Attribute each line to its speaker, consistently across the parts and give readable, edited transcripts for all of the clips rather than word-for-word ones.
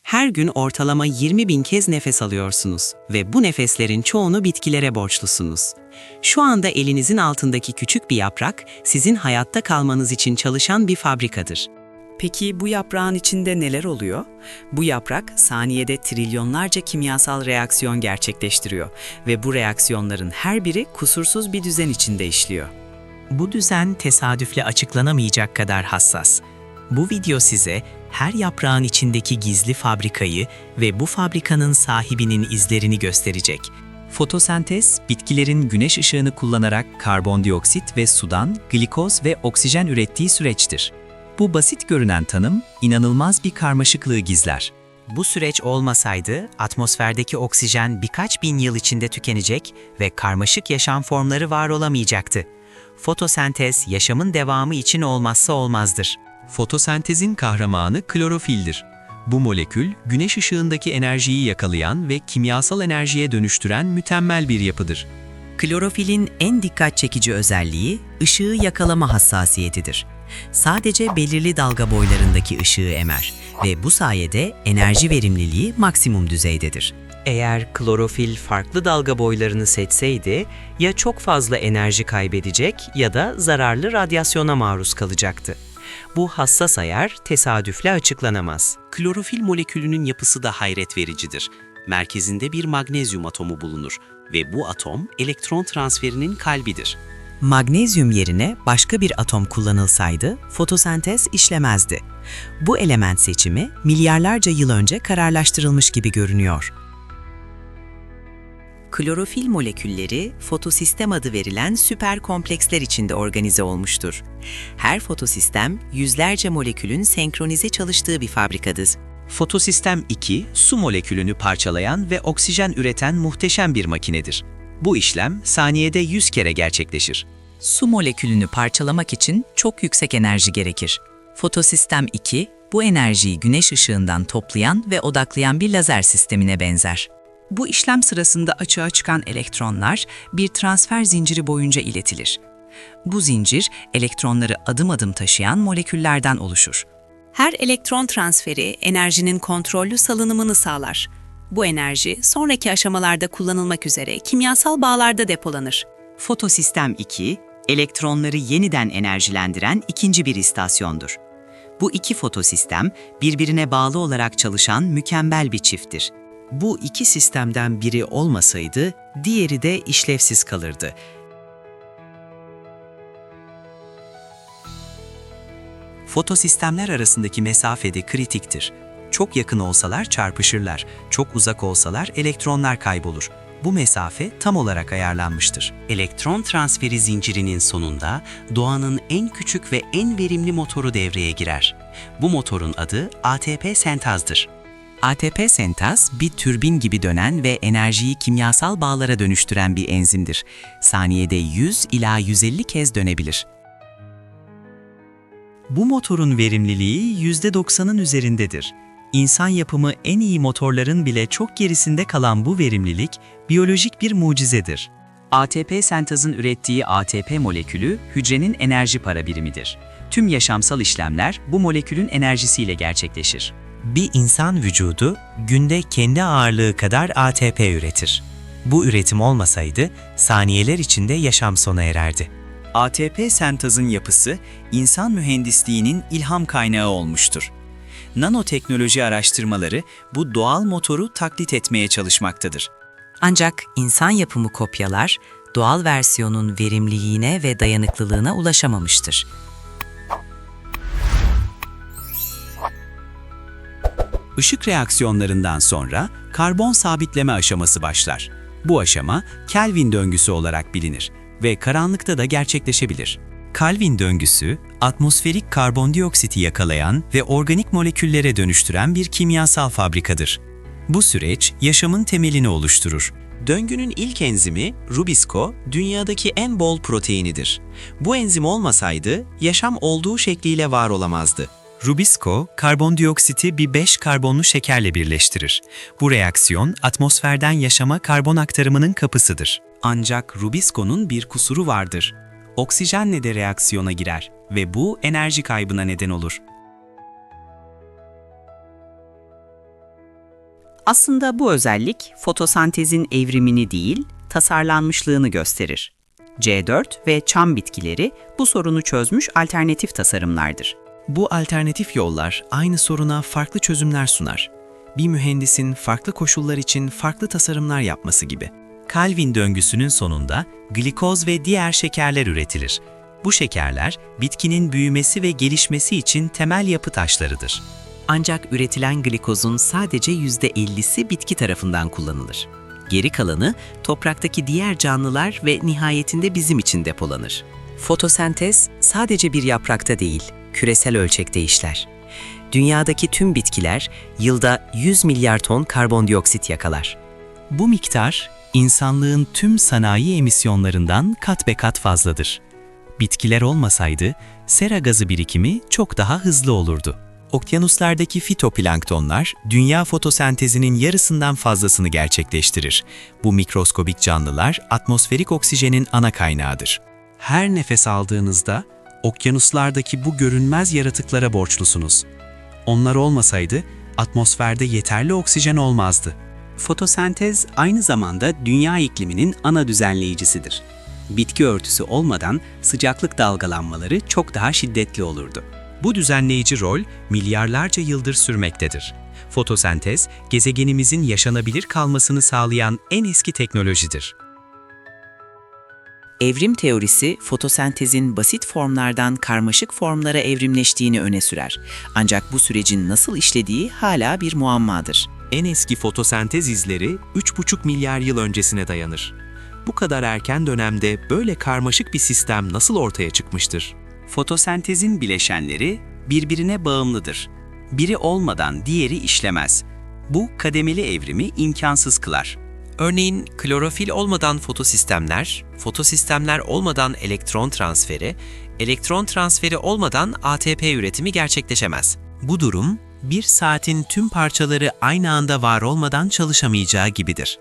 Speaker 1: Her gün ortalama 20.000 kez nefes alıyorsunuz ve bu nefeslerin çoğunu bitkilere borçlusunuz. Şu anda elinizin altındaki küçük bir yaprak, sizin hayatta kalmanız için çalışan bir fabrikadır. Peki bu yaprağın içinde neler oluyor? Bu yaprak saniyede trilyonlarca kimyasal reaksiyon gerçekleştiriyor ve bu reaksiyonların her biri kusursuz bir düzen içinde işliyor. Bu düzen tesadüfle açıklanamayacak kadar hassas. Bu video size her yaprağın içindeki gizli fabrikayı ve bu fabrikanın sahibinin izlerini gösterecek.
Speaker 2: Fotosentez, bitkilerin güneş ışığını kullanarak karbondioksit ve sudan glikoz ve oksijen ürettiği süreçtir. Bu basit görünen tanım, inanılmaz bir karmaşıklığı gizler.
Speaker 1: Bu süreç olmasaydı atmosferdeki oksijen birkaç bin yıl içinde tükenecek ve karmaşık yaşam formları var olamayacaktı. Fotosentez, yaşamın devamı için olmazsa olmazdır.
Speaker 3: Fotosentezin kahramanı klorofildir. Bu molekül, güneş ışığındaki enerjiyi yakalayan ve kimyasal enerjiye dönüştüren mükemmel bir yapıdır.
Speaker 1: Klorofilin en dikkat çekici özelliği, ışığı yakalama hassasiyetidir. Sadece belirli dalga boylarındaki ışığı emer ve bu sayede enerji verimliliği maksimum düzeydedir. Eğer klorofil farklı dalga boylarını seçseydi, ya çok fazla enerji kaybedecek ya da zararlı radyasyona maruz kalacaktı. Bu hassas ayar tesadüfle açıklanamaz. Klorofil molekülünün yapısı da hayret vericidir. Merkezinde bir magnezyum atomu bulunur ve bu atom elektron transferinin kalbidir. Magnezyum yerine başka bir atom kullanılsaydı fotosentez işlemezdi. Bu element seçimi milyarlarca yıl önce kararlaştırılmış gibi görünüyor. Klorofil molekülleri fotosistem adı verilen süper kompleksler içinde organize olmuştur. Her fotosistem yüzlerce molekülün senkronize çalıştığı bir fabrikadır.
Speaker 2: Fotosistem 2, su molekülünü parçalayan ve oksijen üreten muhteşem bir makinedir. Bu işlem saniyede 100 kere gerçekleşir.
Speaker 4: Su molekülünü parçalamak için çok yüksek enerji gerekir. Fotosistem 2, bu enerjiyi güneş ışığından toplayan ve odaklayan bir lazer sistemine benzer. Bu işlem sırasında açığa çıkan elektronlar bir transfer zinciri boyunca iletilir. Bu zincir, elektronları adım adım taşıyan moleküllerden oluşur. Her elektron transferi enerjinin kontrollü salınımını sağlar. Bu enerji sonraki aşamalarda kullanılmak üzere kimyasal bağlarda depolanır.
Speaker 1: Fotosistem 2, elektronları yeniden enerjilendiren ikinci bir istasyondur. Bu iki fotosistem birbirine bağlı olarak çalışan mükemmel bir çifttir. Bu iki sistemden biri olmasaydı, diğeri de işlevsiz kalırdı.
Speaker 2: Fotosistemler arasındaki mesafe de kritiktir. Çok yakın olsalar çarpışırlar, çok uzak olsalar elektronlar kaybolur. Bu mesafe tam olarak ayarlanmıştır.
Speaker 1: Elektron transferi zincirinin sonunda doğanın en küçük ve en verimli motoru devreye girer. Bu motorun adı ATP sentazdır. ATP sentaz bir türbin gibi dönen ve enerjiyi kimyasal bağlara dönüştüren bir enzimdir. Saniyede 100 ila 150 kez dönebilir.
Speaker 2: Bu motorun verimliliği %90'ın üzerindedir. İnsan yapımı en iyi motorların bile çok gerisinde kalan bu verimlilik, biyolojik bir mucizedir. ATP sentazın ürettiği ATP molekülü, hücrenin enerji para birimidir. Tüm yaşamsal işlemler bu molekülün enerjisiyle gerçekleşir. Bir insan vücudu günde kendi ağırlığı kadar ATP üretir. Bu üretim olmasaydı saniyeler içinde yaşam sona ererdi. ATP sentazın yapısı insan mühendisliğinin ilham kaynağı olmuştur. Nanoteknoloji araştırmaları bu doğal motoru taklit etmeye çalışmaktadır.
Speaker 1: Ancak insan yapımı kopyalar, doğal versiyonun verimliliğine ve dayanıklılığına ulaşamamıştır.
Speaker 3: Işık reaksiyonlarından sonra karbon sabitleme aşaması başlar. Bu aşama Kelvin döngüsü olarak bilinir ve karanlıkta da gerçekleşebilir.
Speaker 2: Kelvin döngüsü, atmosferik karbondioksiti yakalayan ve organik moleküllere dönüştüren bir kimyasal fabrikadır. Bu süreç yaşamın temelini oluşturur.
Speaker 3: Döngünün ilk enzimi Rubisco, dünyadaki en bol proteinidir. Bu enzim olmasaydı yaşam olduğu şekliyle var olamazdı.
Speaker 2: Rubisco, karbondioksiti bir 5 karbonlu şekerle birleştirir. Bu reaksiyon, atmosferden yaşama karbon aktarımının kapısıdır.
Speaker 3: Ancak Rubisco'nun bir kusuru vardır. Oksijenle de reaksiyona girer ve bu enerji kaybına neden olur.
Speaker 1: Aslında bu özellik fotosentezin evrimini değil, tasarlanmışlığını gösterir. C4 ve çam bitkileri bu sorunu çözmüş alternatif tasarımlardır.
Speaker 5: Bu alternatif yollar aynı soruna farklı çözümler sunar. Bir mühendisin farklı koşullar için farklı tasarımlar yapması gibi.
Speaker 2: Calvin döngüsünün sonunda glikoz ve diğer şekerler üretilir. Bu şekerler bitkinin büyümesi ve gelişmesi için temel yapı taşlarıdır.
Speaker 1: Ancak üretilen glikozun sadece %50'si bitki tarafından kullanılır. Geri kalanı topraktaki diğer canlılar ve nihayetinde bizim için depolanır. Fotosentez sadece bir yaprakta değil, küresel ölçekte işler. Dünyadaki tüm bitkiler yılda 100 milyar ton karbondioksit yakalar.
Speaker 2: Bu miktar, insanlığın tüm sanayi emisyonlarından kat be kat fazladır. Bitkiler olmasaydı, sera gazı birikimi çok daha hızlı olurdu.
Speaker 5: Okyanuslardaki fitoplanktonlar, dünya fotosentezinin yarısından fazlasını gerçekleştirir. Bu mikroskobik canlılar, atmosferik oksijenin ana kaynağıdır.
Speaker 3: Her nefes aldığınızda okyanuslardaki bu görünmez yaratıklara borçlusunuz. Onlar olmasaydı atmosferde yeterli oksijen olmazdı.
Speaker 6: Fotosentez aynı zamanda dünya ikliminin ana düzenleyicisidir. Bitki örtüsü olmadan sıcaklık dalgalanmaları çok daha şiddetli olurdu.
Speaker 3: Bu düzenleyici rol milyarlarca yıldır sürmektedir. Fotosentez, gezegenimizin yaşanabilir kalmasını sağlayan en eski teknolojidir.
Speaker 1: Evrim teorisi, fotosentezin basit formlardan karmaşık formlara evrimleştiğini öne sürer. Ancak bu sürecin nasıl işlediği hala bir muammadır.
Speaker 5: En eski fotosentez izleri 3,5 milyar yıl öncesine dayanır. Bu kadar erken dönemde böyle karmaşık bir sistem nasıl ortaya çıkmıştır?
Speaker 6: Fotosentezin bileşenleri birbirine bağımlıdır. Biri olmadan diğeri işlemez. Bu kademeli evrimi imkansız kılar.
Speaker 7: Örneğin klorofil olmadan fotosistemler, fotosistemler olmadan elektron transferi olmadan ATP üretimi gerçekleşemez.
Speaker 5: Bu durum, bir saatin tüm parçaları aynı anda var olmadan çalışamayacağı gibidir.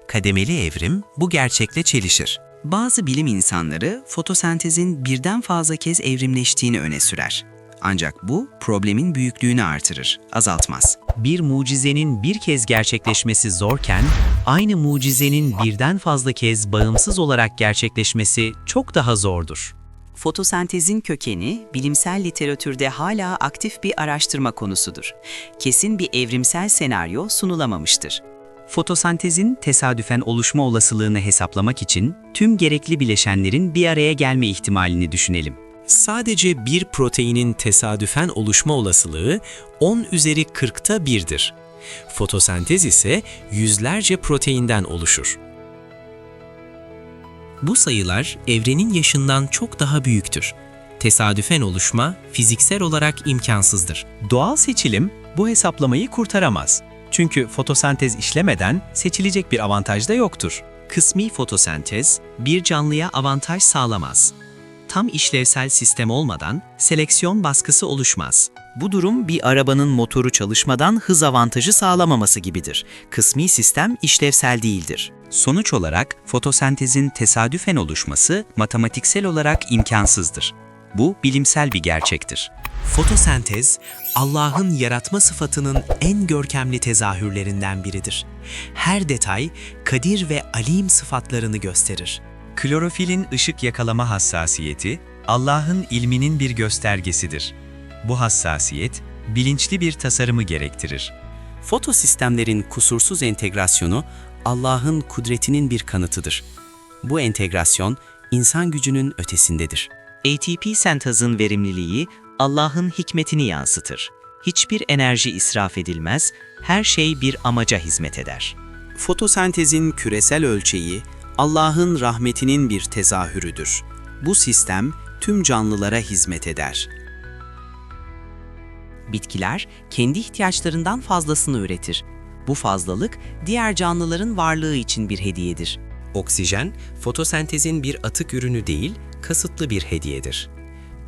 Speaker 5: Kademeli evrim bu gerçekle çelişir.
Speaker 8: Bazı bilim insanları fotosentezin birden fazla kez evrimleştiğini öne sürer. Ancak bu problemin büyüklüğünü artırır, azaltmaz.
Speaker 2: Bir mucizenin bir kez gerçekleşmesi zorken, aynı mucizenin birden fazla kez bağımsız olarak gerçekleşmesi çok daha zordur.
Speaker 1: Fotosentezin kökeni, bilimsel literatürde hala aktif bir araştırma konusudur. Kesin bir evrimsel senaryo sunulamamıştır.
Speaker 2: Fotosentezin tesadüfen oluşma olasılığını hesaplamak için tüm gerekli bileşenlerin bir araya gelme ihtimalini düşünelim.
Speaker 5: Sadece bir proteinin tesadüfen oluşma olasılığı 10 üzeri 40'ta 1'dir. Fotosentez ise yüzlerce proteinden oluşur. Bu sayılar evrenin yaşından çok daha büyüktür. Tesadüfen oluşma fiziksel olarak imkansızdır.
Speaker 2: Doğal seçilim bu hesaplamayı kurtaramaz. Çünkü fotosentez işlemeden seçilecek bir avantaj da yoktur.
Speaker 5: Kısmi fotosentez bir canlıya avantaj sağlamaz. Tam işlevsel sistem olmadan seleksiyon baskısı oluşmaz.
Speaker 1: Bu durum bir arabanın motoru çalışmadan hız avantajı sağlamaması gibidir. Kısmi sistem işlevsel değildir.
Speaker 8: Sonuç olarak fotosentezin tesadüfen oluşması matematiksel olarak imkansızdır. Bu bilimsel bir gerçektir.
Speaker 5: Fotosentez, Allah'ın yaratma sıfatının en görkemli tezahürlerinden biridir. Her detay, Kadir ve Alim sıfatlarını gösterir.
Speaker 2: Klorofilin ışık yakalama hassasiyeti, Allah'ın ilminin bir göstergesidir. Bu hassasiyet, bilinçli bir tasarımı gerektirir.
Speaker 6: Fotosistemlerin kusursuz entegrasyonu Allah'ın kudretinin bir kanıtıdır. Bu entegrasyon insan gücünün ötesindedir.
Speaker 1: ATP sentezin verimliliği Allah'ın hikmetini yansıtır. Hiçbir enerji israf edilmez, her şey bir amaca hizmet eder.
Speaker 6: Fotosentezin küresel ölçeği Allah'ın rahmetinin bir tezahürüdür. Bu sistem tüm canlılara hizmet eder.
Speaker 1: Bitkiler kendi ihtiyaçlarından fazlasını üretir. Bu fazlalık diğer canlıların varlığı için bir hediyedir.
Speaker 7: Oksijen, fotosentezin bir atık ürünü değil, kasıtlı bir hediyedir.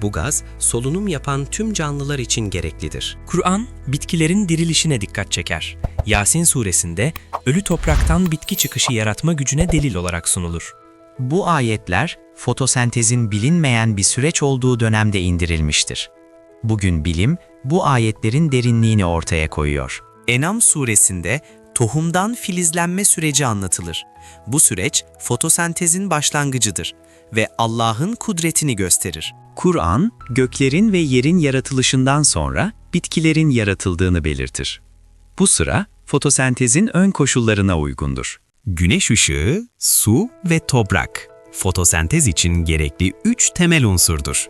Speaker 7: Bu gaz, solunum yapan tüm canlılar için gereklidir.
Speaker 5: Kur'an, bitkilerin dirilişine dikkat çeker. Yasin suresinde ölü topraktan bitki çıkışı yaratma gücüne delil olarak sunulur.
Speaker 2: Bu ayetler, fotosentezin bilinmeyen bir süreç olduğu dönemde indirilmiştir. Bugün bilim, bu ayetlerin derinliğini ortaya koyuyor.
Speaker 5: En'am suresinde
Speaker 7: tohumdan filizlenme süreci anlatılır. Bu süreç fotosentezin başlangıcıdır ve Allah'ın kudretini gösterir.
Speaker 3: Kur'an, göklerin ve yerin yaratılışından sonra bitkilerin yaratıldığını belirtir. Bu sıra fotosentezin ön koşullarına uygundur.
Speaker 5: Güneş ışığı, su ve toprak, fotosentez için gerekli 3 temel unsurdur.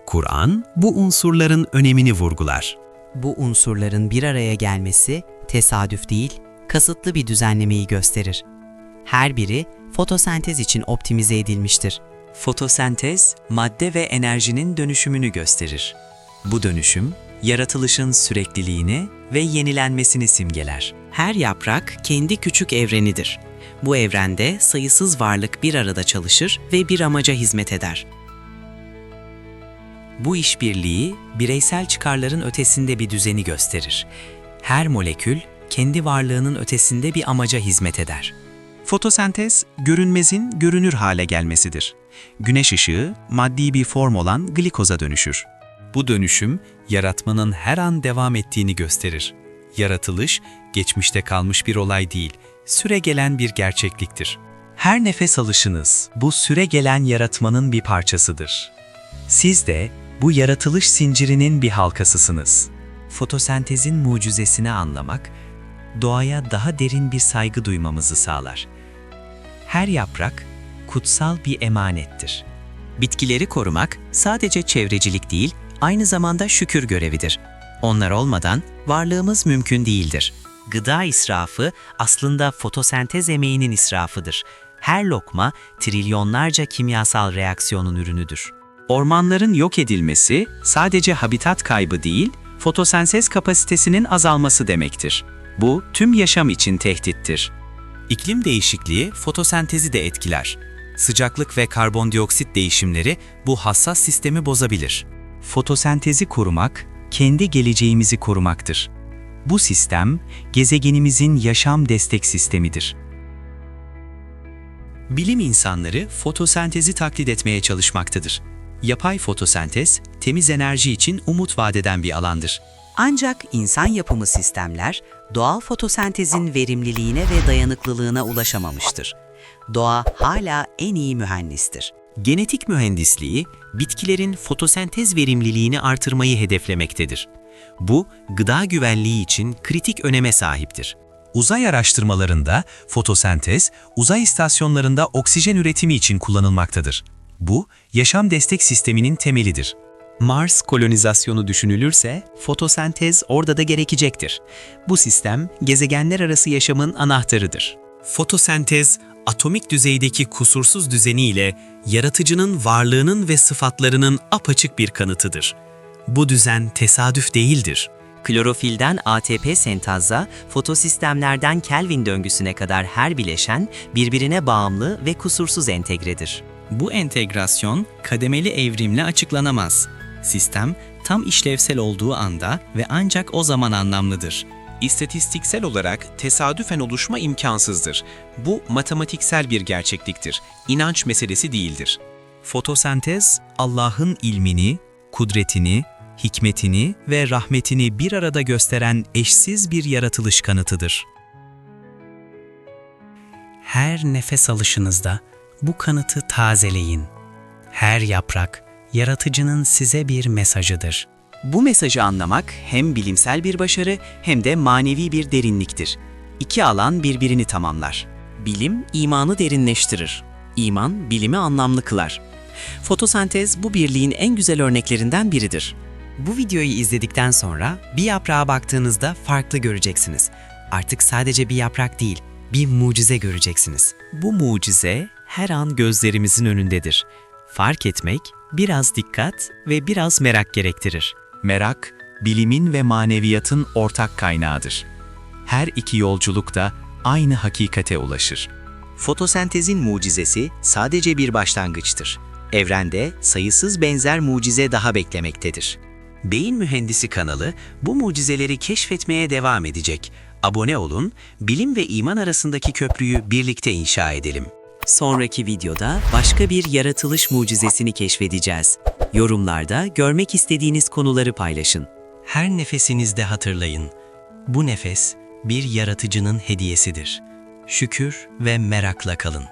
Speaker 5: Kur'an, bu unsurların önemini vurgular.
Speaker 1: Bu unsurların bir araya gelmesi tesadüf değil, kasıtlı bir düzenlemeyi gösterir. Her biri fotosentez için optimize edilmiştir.
Speaker 2: Fotosentez, madde ve enerjinin dönüşümünü gösterir. Bu dönüşüm, yaratılışın sürekliliğini ve yenilenmesini simgeler.
Speaker 1: Her yaprak kendi küçük evrenidir. Bu evrende sayısız varlık bir arada çalışır ve bir amaca hizmet eder.
Speaker 2: Bu işbirliği, bireysel çıkarların ötesinde bir düzeni gösterir. Her molekül, kendi varlığının ötesinde bir amaca hizmet eder.
Speaker 3: Fotosentez, görünmezin görünür hale gelmesidir. Güneş ışığı, maddi bir form olan glikoza dönüşür.
Speaker 5: Bu dönüşüm, yaratmanın her an devam ettiğini gösterir. Yaratılış, geçmişte kalmış bir olay değil, süregelen bir gerçekliktir.
Speaker 3: Her nefes alışınız, bu süregelen yaratmanın bir parçasıdır. Siz de bu yaratılış zincirinin bir halkasısınız.
Speaker 2: Fotosentezin mucizesini anlamak, doğaya daha derin bir saygı duymamızı sağlar. Her yaprak, kutsal bir emanettir.
Speaker 7: Bitkileri korumak sadece çevrecilik değil, aynı zamanda şükür görevidir. Onlar olmadan varlığımız mümkün değildir. Gıda israfı aslında fotosentez emeğinin israfıdır. Her lokma trilyonlarca kimyasal reaksiyonun ürünüdür.
Speaker 3: Ormanların yok edilmesi sadece habitat kaybı değil, fotosentez kapasitesinin azalması demektir. Bu tüm yaşam için tehdittir.
Speaker 5: İklim değişikliği fotosentezi de etkiler. Sıcaklık ve karbondioksit değişimleri bu hassas sistemi bozabilir.
Speaker 3: Fotosentezi korumak, kendi geleceğimizi korumaktır. Bu sistem, gezegenimizin yaşam destek sistemidir.
Speaker 7: Bilim insanları fotosentezi taklit etmeye çalışmaktadır. Yapay fotosentez, temiz enerji için umut vadeden bir alandır. Ancak insan yapımı sistemler, doğal fotosentezin verimliliğine ve dayanıklılığına ulaşamamıştır. Doğa hala en iyi mühendistir. Genetik mühendisliği, bitkilerin fotosentez verimliliğini artırmayı hedeflemektedir. Bu, gıda güvenliği için kritik öneme sahiptir.
Speaker 3: Uzay araştırmalarında fotosentez, uzay istasyonlarında oksijen üretimi için kullanılmaktadır. Bu, yaşam destek sisteminin temelidir.
Speaker 7: Mars kolonizasyonu düşünülürse fotosentez orada da gerekecektir. Bu sistem gezegenler arası yaşamın anahtarıdır. Fotosentez, atomik düzeydeki kusursuz düzeniyle yaratıcının varlığının ve sıfatlarının apaçık bir kanıtıdır. Bu düzen tesadüf değildir. Klorofilden ATP sentaza, fotosistemlerden Kelvin döngüsüne kadar her bileşen birbirine bağımlı ve kusursuz entegredir. Bu entegrasyon kademeli evrimle açıklanamaz. Sistem tam işlevsel olduğu anda ve ancak o zaman anlamlıdır. İstatistiksel olarak tesadüfen oluşma imkansızdır. Bu matematiksel bir gerçekliktir. İnanç meselesi değildir.
Speaker 5: Fotosentez, Allah'ın ilmini, kudretini, hikmetini ve rahmetini bir arada gösteren eşsiz bir yaratılış kanıtıdır.
Speaker 6: Her nefes alışınızda bu kanıtı tazeleyin. Her yaprak, yaratıcının size bir mesajıdır.
Speaker 7: Bu mesajı anlamak hem bilimsel bir başarı hem de manevi bir derinliktir. İki alan birbirini tamamlar. Bilim, imanı derinleştirir. İman, bilimi anlamlı kılar. Fotosentez bu birliğin en güzel örneklerinden biridir. Bu videoyu izledikten sonra bir yaprağa baktığınızda farklı göreceksiniz. Artık sadece bir yaprak değil, bir mucize göreceksiniz. Bu mucize her an gözlerimizin önündedir. Fark etmek, biraz dikkat ve biraz merak gerektirir.
Speaker 3: Merak, bilimin ve maneviyatın ortak kaynağıdır. Her iki yolculuk da aynı hakikate ulaşır.
Speaker 7: Fotosentezin mucizesi sadece bir başlangıçtır. Evrende sayısız benzer mucize daha beklemektedir. Beyin Mühendisi kanalı bu mucizeleri keşfetmeye devam edecek. Abone olun, bilim ve iman arasındaki köprüyü birlikte inşa edelim. Sonraki videoda başka bir yaratılış mucizesini keşfedeceğiz. Yorumlarda görmek istediğiniz konuları paylaşın. Her nefesinizde hatırlayın. Bu nefes bir yaratıcının hediyesidir. Şükür ve merakla kalın.